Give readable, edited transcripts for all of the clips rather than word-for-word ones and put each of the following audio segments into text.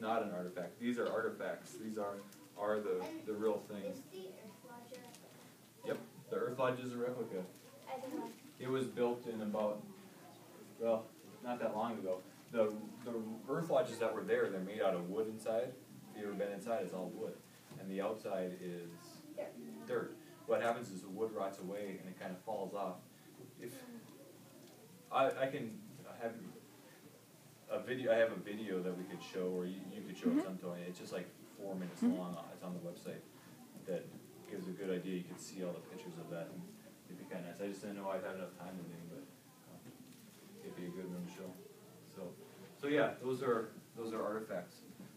not an artifact. These are artifacts. These are the real thing. Is the Earth Lodge a replica? Yep, the Earth Lodge is a replica. It was built in about, well, not that long ago. The Earth Lodges that were there, they're made out of wood inside. If you've ever been inside, it's all wood. And the outside is dirt. What happens is the wood rots away and it kind of falls off. If I can have a video, I have a video that we could show, or you could show at some point. It's just like 4 minutes long. It's on the website. That gives a good idea. You can see all the pictures of that, and it'd be kind of nice. I just didn't know I'd have enough time today, but it'd be a good one to show. So yeah, those are artifacts.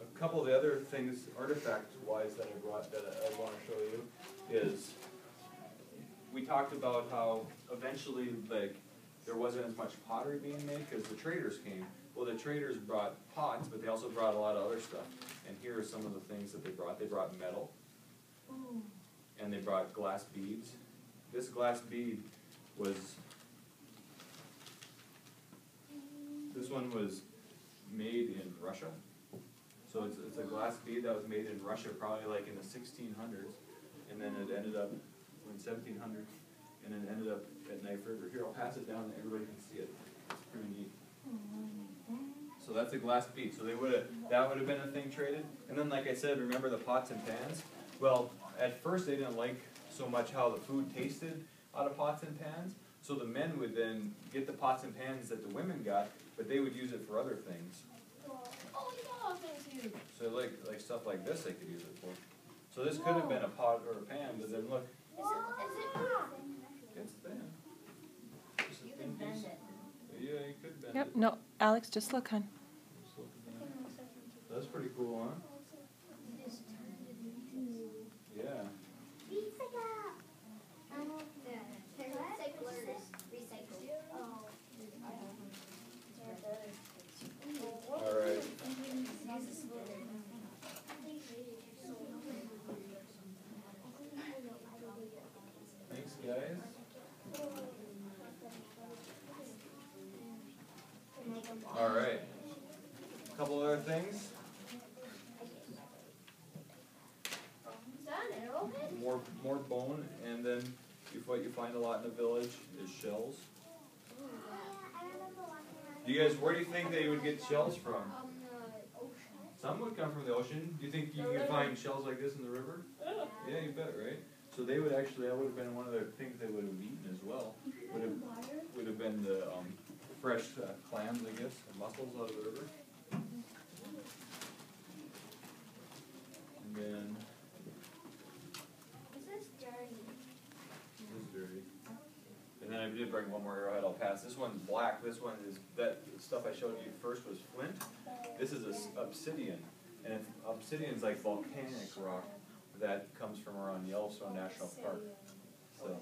A couple of the other things, artifact-wise, that I brought that I want to show you is we talked about how eventually, like, there wasn't as much pottery being made because the traders came. Well, the traders brought pots, but they also brought a lot of other stuff. And here are some of the things that they brought. They brought metal, and they brought glass beads. This glass bead was, this one was made in Russia. So it's a glass bead that was made in Russia probably like in the 1600s, and then it ended up in 1700, and then ended up at Knife River. Here, I'll pass it down and everybody can see it. It's pretty neat. So that's a glass bead. So that would have been a thing traded. And then, like I said, remember the pots and pans? Well, at first they didn't like so much how the food tasted out of pots and pans. So the men would then get the pots and pans that the women got, but they would use it for other things. Oh yeah, thank you. So like stuff like this they could use it for. So this could have been a pot or a pan, but then look. Is it It's thin. Just a You thin can bend piece. it. Yeah, you could bend Yep, it. no, Alex, just look, hon. Just look at that. That's pretty cool, huh? Yeah. All right. Thanks, guys. All right. A couple other things. More bone, and then what you find a lot in the village is shells. Do you guys, where do you think they would get shells from? Some would come from the ocean. Do you think you could find shells like this in the river? Yeah, you bet, right? So they would actually, that would have been one of the things they would have eaten as well. Would have been the fresh clams, I guess, and mussels out of the river. And then this is dirty. And then I did bring one more arrowhead. I'll pass. This one's black. This one is that stuff I showed you first was flint. This is obsidian, and obsidian's like volcanic rock that comes from around Yellowstone National Park. So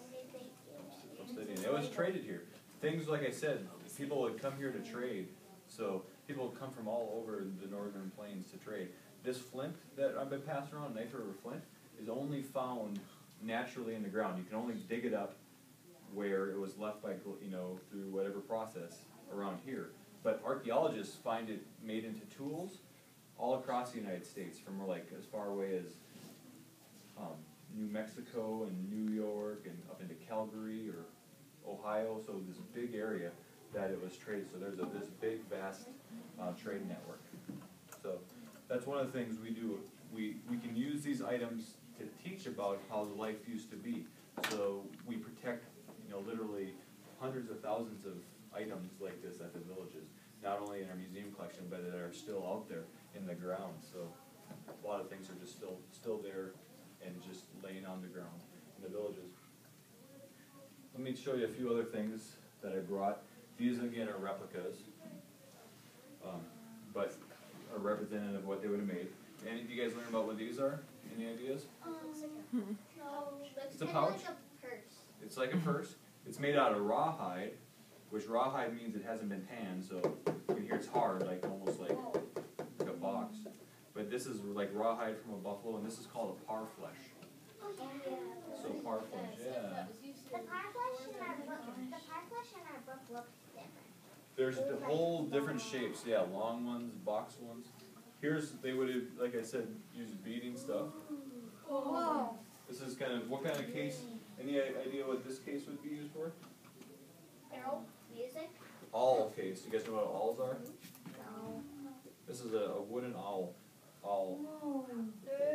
obsidian. It was traded here. Things like I said, people would come here to trade. So people would come from all over the northern plains to trade. This flint that I've been passing around, Knife River flint, is only found naturally in the ground. You can only dig it up where it was left by, through whatever process around here. But archaeologists find it made into tools all across the United States, from like as far away as New Mexico and New York and up into Calgary or Ohio. So this big area that it was traded. So there's this big, vast trade network. So that's one of the things we do. We can use these items to teach about how life used to be. So we protect, literally hundreds of thousands of items like this at the villages, not only in our museum collection, but that are still out there in the ground. So a lot of things are just still there and just laying on the ground in the villages. Let me show you a few other things that I brought. These again are replicas, but are representative of what they would have made. Any of you guys learn about what these are? Any ideas? It's a pouch. It's like a purse. It's made out of rawhide, which rawhide means it hasn't been tanned, so you can hear it's hard, like almost like a box. But this is like rawhide from a buffalo, and this is called a parfleche. So parfleche, yeah. The parfleche in our book look different. There's the whole different shapes, yeah, long ones, box ones. they would have, like I said, used beading stuff. Whoa. This is kind of, what kind of case, any idea what this case would be used for? Arrow, music. Awl case. You guys know what owls are? No. This is a wooden owl. Whoa.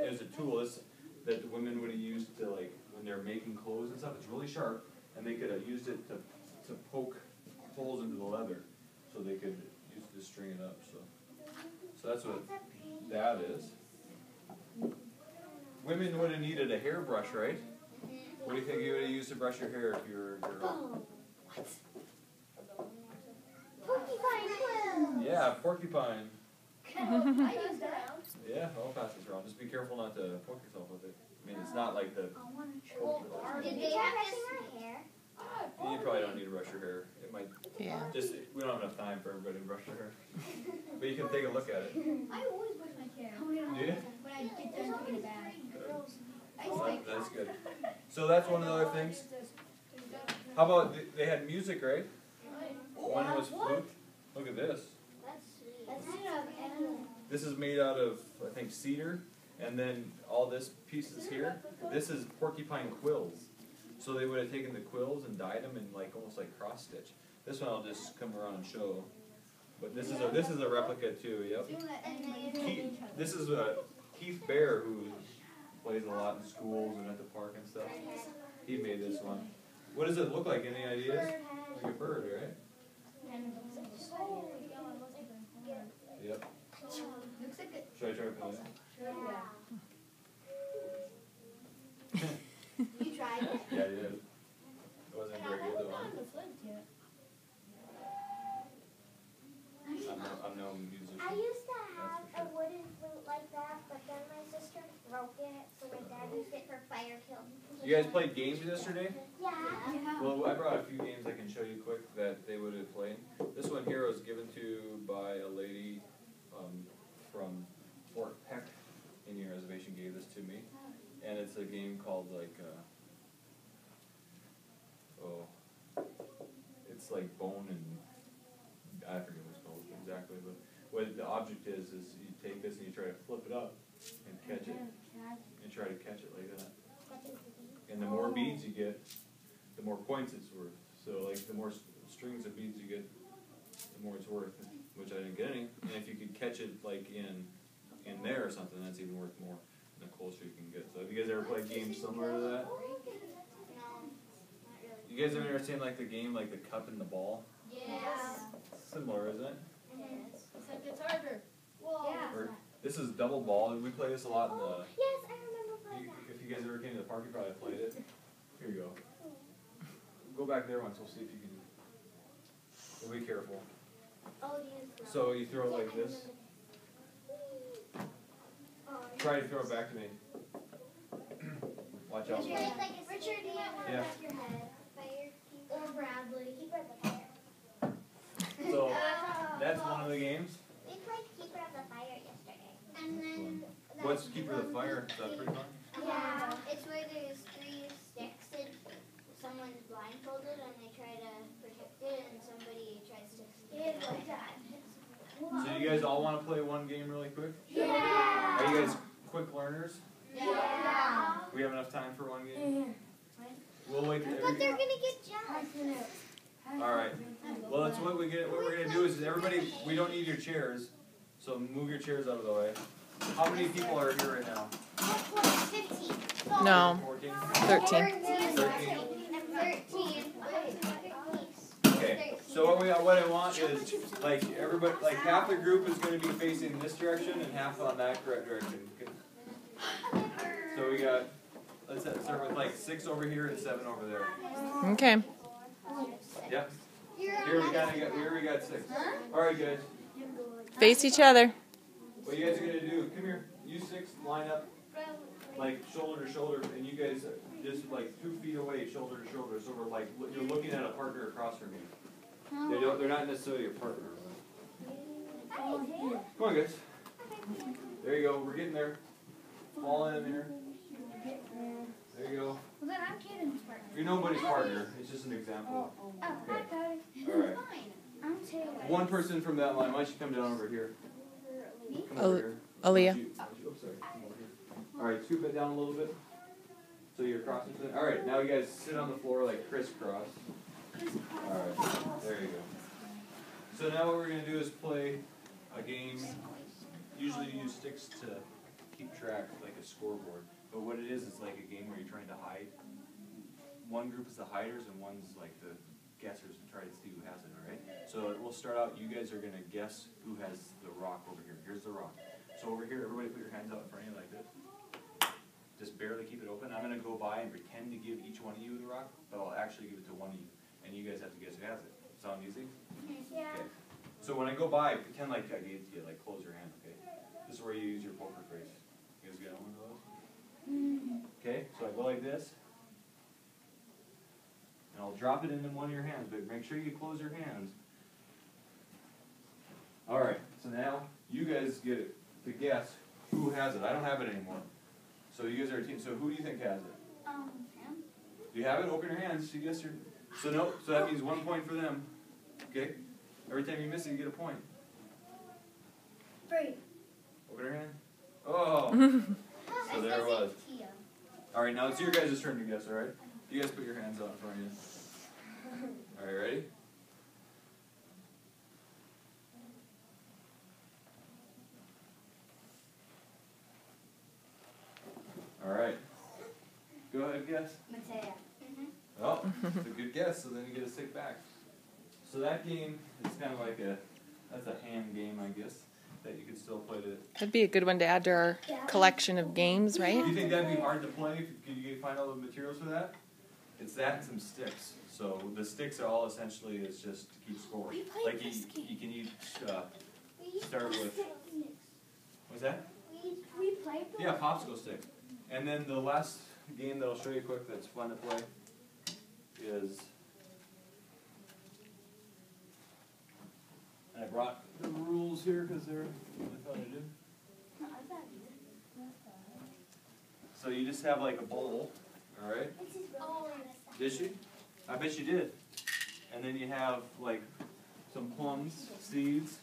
It's a tool that the women would have used to, like, when they're making clothes and stuff. It's really sharp, and they could have used it to poke holes into the leather, so they could use it to string it up. So that's what that is. Women would have needed a hairbrush, right? What do you think you would have used to brush your hair if you were a girl? Porcupine quill. Yeah, porcupine. I use that. Yeah, I'll pass this around. Just be careful not to poke yourself with it. I mean, it's not like the. Did they have this hair? You probably don't need to brush your hair. It might. Yeah. Just we don't have enough time for everybody to brush their hair. But you can take a look at it. I always brush my hair. Do you? When I get done taking a bath. Well, that's good. So that's one of the other things. How about they had music, right? One was flute. Look at this. That's made of animal. This is made out of, I think, cedar, and then all this pieces here. This is porcupine quills. So they would have taken the quills and dyed them in like almost like cross stitch. This one I'll just come around and show. But this is a replica too. Yep. This is Keith Bear, who plays a lot in schools and at the park and stuff. He made this one. What does it look like? Any ideas? Like a bird, right? Yep. Looks like it. Should I try to play it? You tried it? Yeah, I did. It wasn't very good though. I'm no musician. I used to have a wooden flute like that, but then my sister broke it, so my dad used it for fire kill. You guys played games yesterday? Yeah. Well, I brought a few games I can show you quick that they would have played. This one here was given to by a lady from Fort Peck Indian Reservation. Gave this to me, and it's a game called like it's like bone and I forget what it's called exactly, but what the object is you take this and you try to flip it up and catch it. You try to catch it like that. And the more beads you get, the more points it's worth. So like the more strings of beads you get, the more it's worth, which I didn't get any. And if you could catch it like in there or something, that's even worth more. And the closer you can get. So have you guys ever played games similar to that? You guys ever seen like the game like the cup and the ball? Yes. Similar, isn't it? Except it's harder. Yeah. Or, this is double ball. We play this a lot in the. Yes, I remember playing that. If you guys ever came to the park, you probably played it. Here you go. Go back there once. We'll see if you can. Well, be careful. Oh, use So you throw it like this. Try to throw it back to me. Watch out. Richard, you might want to Yeah. back your head. Or Bradley. Keep it at the fire. So that's one of the games. We played Keeper of the Fire yesterday. And then... What's Keeper of the Fire? Is that pretty fun? Yeah. It's where there's 3 sticks and someone's blindfolded and they try to protect it and somebody tries to steal it like that. So you guys all want to play one game really quick? Yeah. Are you guys quick learners? Yeah. We have enough time for one game? We'll wait. But they're going to get jealous. All right. Well, that's what we get. What we're gonna do is everybody. We don't need your chairs, so move your chairs out of the way. How many people are here right now? 15. No. 14. 13. 13. 13. Okay. So what I want is like everybody, like half the group is going to be facing this direction and half on that direction. So we got. Let's start with like 6 over here and 7 over there. Okay. Yep. Here we got 6. All right, guys. Face each other. What you guys are gonna do? Come here. You 6 line up, like shoulder to shoulder, and you guys just like 2 feet away, shoulder to shoulder. So we're like you're looking at a partner across from you. They're not necessarily a partner. Come on, guys. There you go. We're getting there. Fall in there. There you go. Well, then I'm Caden's partner. You're nobody's partner. It's just an example. Okay. All right. I'm Taylor. One person from that line. Why don't you come down over here? Come Oh. over here. Aaliyah. Sorry. All right, scoop it down a little bit. So you're crossing. All right, now you guys sit on the floor like crisscross. All right, there you go. So now what we're gonna do is play a game. Usually you use sticks to keep track, like a scoreboard. But what it is like a game where you're trying to hide. One group is the hiders and one's like the guessers to try to see who has it, alright? So we'll start out, you guys are going to guess who has the rock over here. Here's the rock. So over here, everybody put your hands out in front of you like this. Just barely keep it open. I'm going to go by and pretend to give each one of you the rock, but I'll actually give it to one of you. And you guys have to guess who has it. Sound easy? Yeah. Okay. So when I go by, pretend like I gave it to you, like close your hand, okay? This is where you use your poker face. You guys got one of those? Okay, so I go like this. And I'll drop it into one of your hands, but make sure you close your hands. Alright, so now you guys get to guess who has it. I don't have it anymore. So you guys are a team. So who do you think has it? Him. Do you have it? Open your hands. You guess your. So no. So that means 1 point for them. Okay. Every time you miss it, you get a point. 3. Open your hand. Oh. So there it was. All right. Now it's your guys' turn to guess. All right. You guys put your hands out in front of you. All right. Ready? All right. Go ahead, guess. Mateo. Oh, it's a good guess, so then you get a stick back. So that game is kind of like that's a hand game, I guess, that you could still play to. That'd be a good one to add to our collection of games, right? Do you think that'd be hard to play? Could you find all the materials for that? It's that and some sticks. So the sticks are all essentially is just to keep score. Like you can each start with. What's that? We played the Yeah, popsicle sticks. And then the last game that I'll show you quick that's fun to play is, and I brought the rules here because they're, I thought I did. So you just have like a bowl, all right? Did she? I bet you did. And then you have like some plums, seeds,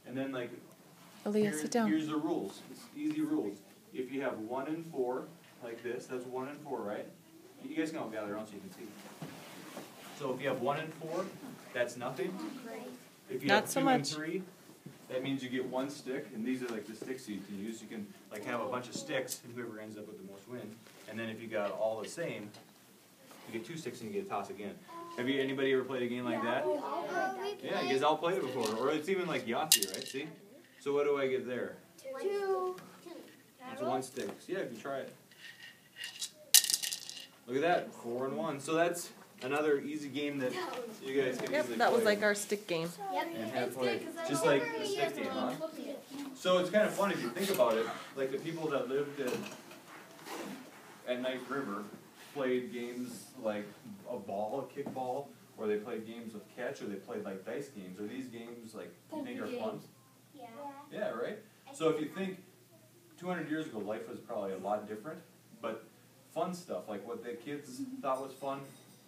and then like, Aaliyah, sit down. here's the rules. It's easy rules. If you have 1 and 4, like this, that's 1 and 4, right? You guys can all gather around so you can see. So if you have 1 and 4, that's nothing. If you Not have so 2 much. and 3, that means you get 1 stick, and these are like the sticks you can use. You can like have a bunch of sticks, and whoever ends up with the most win. And then if you got all the same, you get 2 sticks and you get a toss again. Have you anybody ever played a game like that? Yeah, you guys all played it before, or it's even like Yahtzee, right? See? So what do I get there? 2. That's 1 stick. So yeah, if you try it. Look at that, 4 and 1. So that's another easy game that you guys can Yep, easily that was play like our stick game. and have play. Just like the stick game, huh? So it's kind of fun if you think about it. Like the people that lived at Knife River played games like a ball, a kickball, or they played games with catch, or they played like dice games. Are these games like you think are fun? Yeah. Yeah, right? So if you think 200 years ago, life was probably a lot different, but fun stuff, like what the kids thought was fun,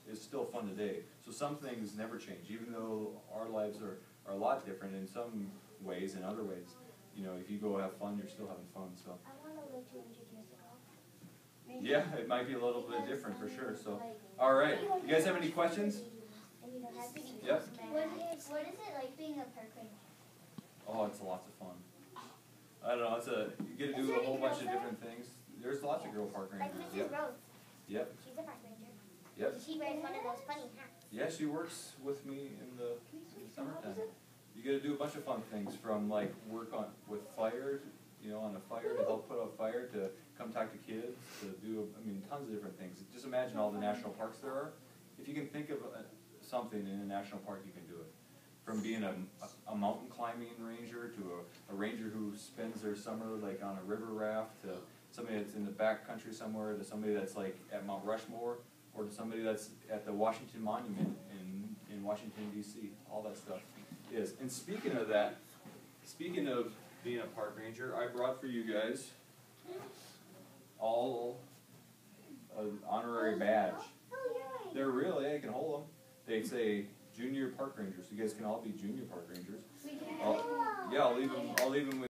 is still fun today. So some things never change, even though our lives are a lot different in some ways, in other ways. You know, if you go have fun, you're still having fun, so. I want to live 200 years ago. Yeah, it might be a little bit different for sure, so. All right, you guys have any questions? Yep. What is it like being a park ranger? Oh, it's lots of fun. I don't know, you get to do a whole bunch of different things. There's lots of girl park rangers. Like Mrs. Yep. Rose. Yep. She's a park ranger. Yep. She wears one of those funny hats. Yeah, she works with me in the summertime. You get to do a bunch of fun things, from like work with fire, you know, on a fire to help put out fire, to come talk to kids, to do tons of different things. Just imagine all the national parks there are. If you can think of something in a national park, you can do it. From being a mountain climbing ranger to a ranger who spends their summer like on a river raft, to somebody that's in the back country somewhere, to somebody that's like at Mount Rushmore, or to somebody that's at the Washington Monument in Washington, D.C. All that stuff is. And speaking of that, speaking of being a park ranger, I brought for you guys all an honorary badge. They're real, I can hold them. They say junior park rangers. You guys can all be junior park rangers. Yeah, I'll leave them with